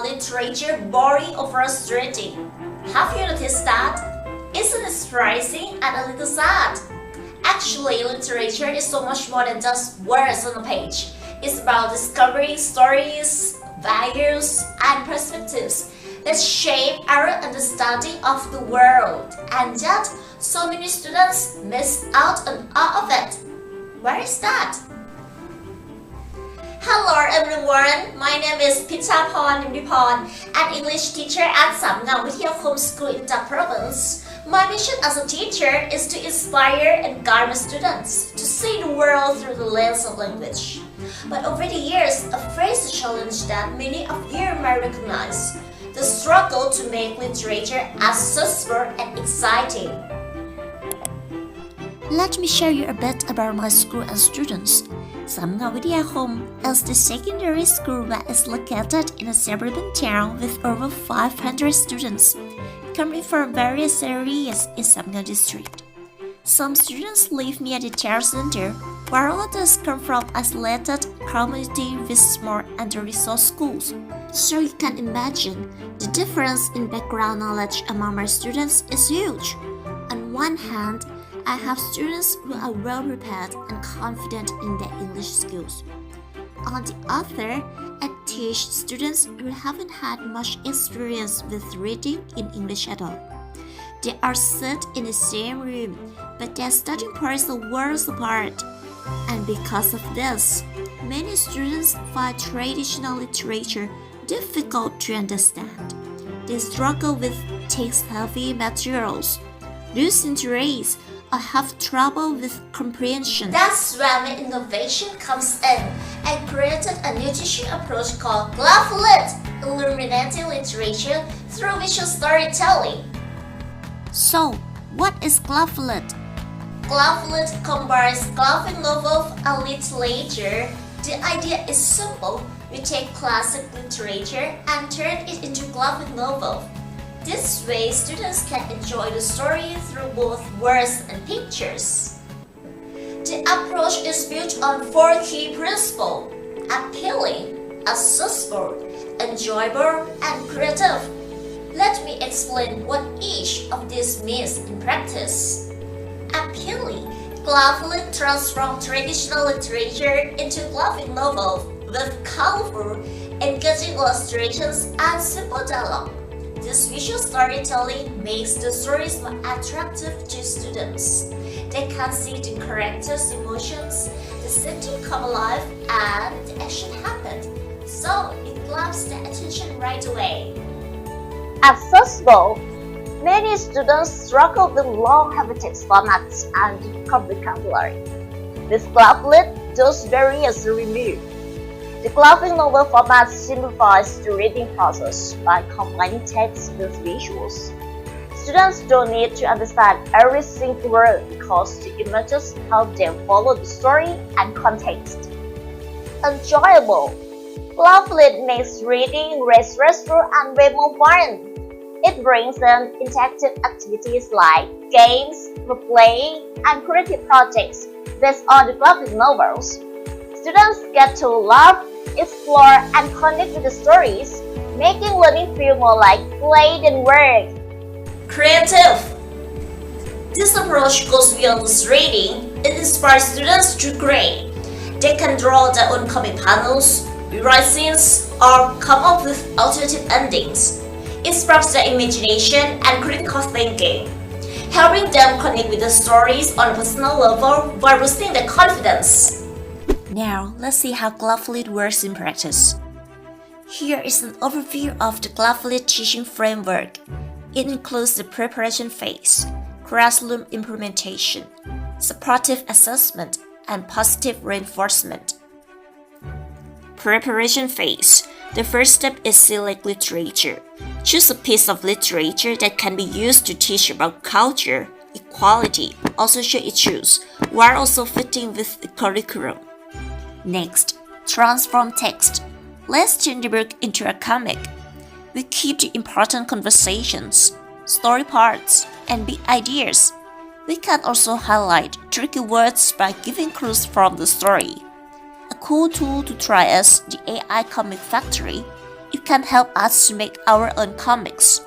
literature boring or frustrating? Have you noticed that? Isn't it surprising and a little sad? Actually, literature is so much more than just words on a page. It's about discovering stories, values, and perspectives that shape our understanding of the world, and yet so many students miss out on all of it. Where is that? Hello everyone, my name is Pichaporn Nimdiporn, an English teacher at สามเงาวิทยาคม School in the province. My mission as a teacher is to inspire and guide my students to see the world through the lens of language. But over the years, I faced a challenge that many of you might recognize: the struggle to make literature accessible and exciting. Let me share you a bit about my school and students. สามเงาวิทยาคม is the secondary school that is located in a suburban town with over 500 students, coming from various areas in Samgao district. Some students live near the town center, while others come from isolated communities with small under-resourced schools. So you can imagine the difference in background knowledge among my students is huge. On one hand, I have students who are well prepared and confident in their English skills. On the other, I teach students who haven't had much experience with reading in English at all. They are set in the same room, but their studying points are worlds apart. And because of this, many students find traditional literature difficult to understand. They struggle with text-heavy materials, lose interest, or have trouble with comprehension. That's where my innovation comes in. I created a new teaching approach called GraphiLit, Illuminating literature through visual storytelling. So, what is GraphiLit? GraphiLit combines graphic novel and literature. The idea is simple. We take classic literature and turn it into graphic novel. This way, students can enjoy the story through both words and pictures. The approach is built on 4 key principles: appealing, accessible, enjoyable, and creative. Let me explain what each of these means in practice. Appealing. GraphiLit transforms traditional literature into graphic novel with colorful, engaging illustrations and simple dialogue. This visual storytelling makes the stories more attractive to students. They can see the characters' emotions, the setting come alive, and the action happen, so it grabs their attention right away. Accessible. Many students struggle with long hypertext formats and vocabulary. With GraphiLit, those barriers are removed. The graphic novel format simplifies the reading process by combining text with visuals. Students don't need to understand every single word because the images help them follow the story and context. Enjoyable. GraphiLit makes reading restful and way more fun. It brings in interactive activities like games, play, and creative projects based on the graphic novels. Students get to laugh, explore, and connect with the stories, making learning feel more like play than work. Creative. This approach goes beyond just reading. It inspires students to create. They can draw their own comic panels, rewrite scenes, or come up with alternative endings. It sparks their imagination and critical thinking, helping them connect with the stories on a personal level while boosting their confidence. Now, let's see how GraphiLit works in practice. Here is an overview of the GraphiLit teaching framework. It includes the preparation phase, classroom implementation, supportive assessment, and positive reinforcement. Preparation phase. The first step is select literature. Choose a piece of literature that can be used to teach about culture, equality, or social issues, while also fitting with the curriculum. Next, transform text. Let's turn the book into a comic. We keep the important conversations, story parts, and big ideas. We can also highlight tricky words by giving clues from the story. A cool tool to try is the AI Comic Factory. It can help us to make our own comics.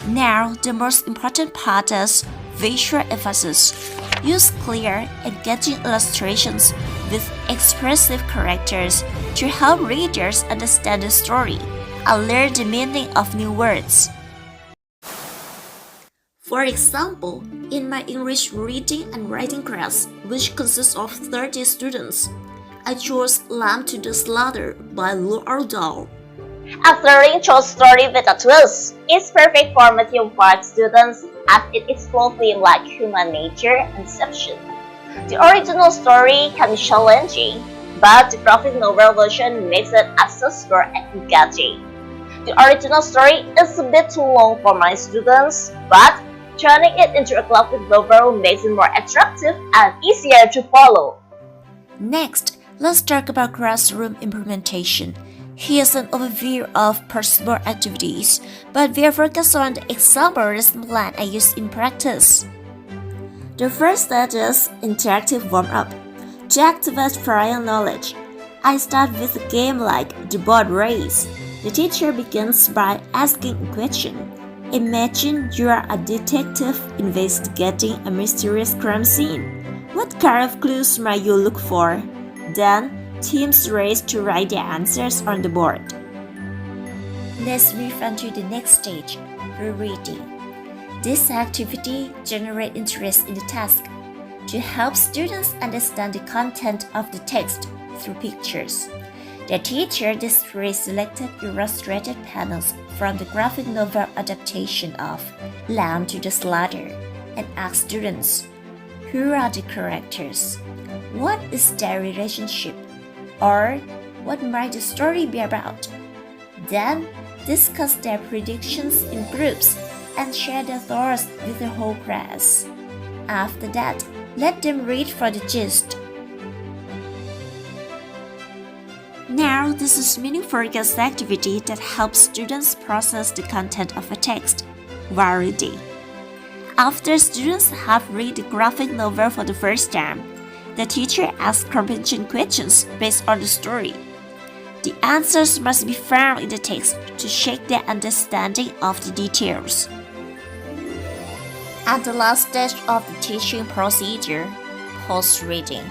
Now, the most important part is visual emphasis. Use clear, engaging illustrations with expressive characters to help readers understand the story and learn the meaning of new words. For example, in my English reading and writing class, which consists of 30 students, I chose Lamb to the Slaughter by Roald Dahl. A thrilling short story with a twist is perfect for medium-part students as it explores themes like human nature and deception. The original story can be challenging, but the graphic novel version makes it accessible and engaging. The original story is a bit too long for my students, but turning it into a graphic novel makes it more attractive and easier to follow. Next, let's talk about classroom implementation. Here's an overview of possible activities, but we'll focus on the example lesson plan I use in practice. The first step is interactive warm-up. To activate prior knowledge, I start with a game like the board race. The teacher begins by asking a question. Imagine you are a detective investigating a mysterious crime scene. What kind of clues might you look for? Then, teams race to write their answers on the board. Let's move on to the next stage, rereading. This activity generates interest in the task to help students understand the content of the text through pictures. The teacher displays selected illustrated panels from the graphic novel adaptation of Lamb to the Slaughter and asks students, who are the characters? What is their relationship? Or what might the story be about? Then discuss their predictions in groups and share their thoughts with the whole class. After that, let them read for the gist. Now, this is meaningful guest activity that helps students process the content of a text while reading. After students have read the graphic novel for the first time, the teacher asks comprehension questions based on the story. The answers must be found in the text to check their understanding of the details. At the last stage of the teaching procedure, post-reading.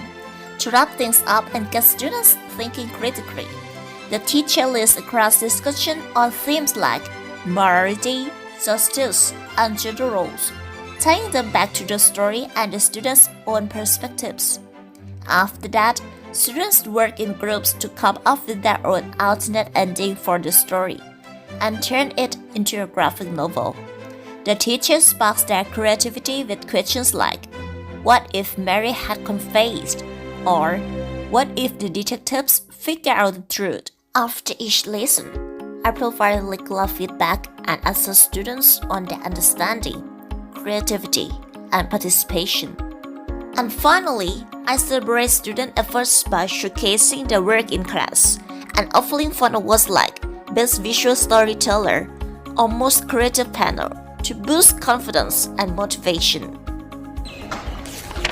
To wrap things up and get students thinking critically, the teacher leads a class discussion on themes like morality, justice, and gender roles, tying them back to the story and the students' own perspectives. After that, students work in groups to come up with their own alternate ending for the story and turn it into a graphic novel. The teacher sparks their creativity with questions like, what if Mary had confessed? Or, what if the detectives figure out the truth? After each lesson, I provide regular feedback and assess students on their understanding, creativity, and participation. And finally, I celebrate student efforts by showcasing their work in class and offering fun awards like Best Visual Storyteller or Most Creative Panel to boost confidence and motivation.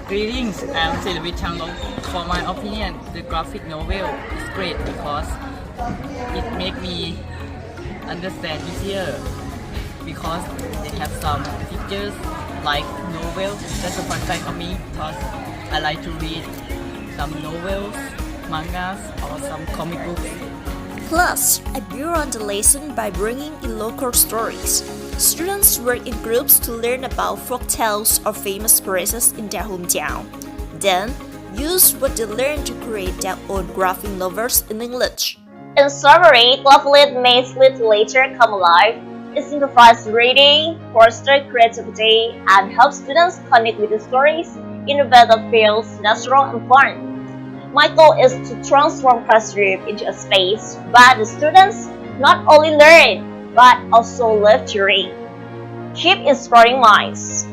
Greetings, I'm Silvi Changlong. For my opinion, the graphic novel is great because it makes me understand easier because they have some pictures like novels. That's a fun fact of me because I like to read some novels, mangas, or some comic books. Plus, I build on the lesson by bringing in local stories. Students work in groups to learn about folk tales or famous places in their hometown. Then, use what they learn to create their own graphic novels in English. In summary, GraphiLit makes literature come alive. It simplifies reading, fosters creativity, and helps students connect with the stories in a way that feels natural and fun. My goal is to transform classroom into a space where the students not only learn but also live to read. Keep inspiring minds.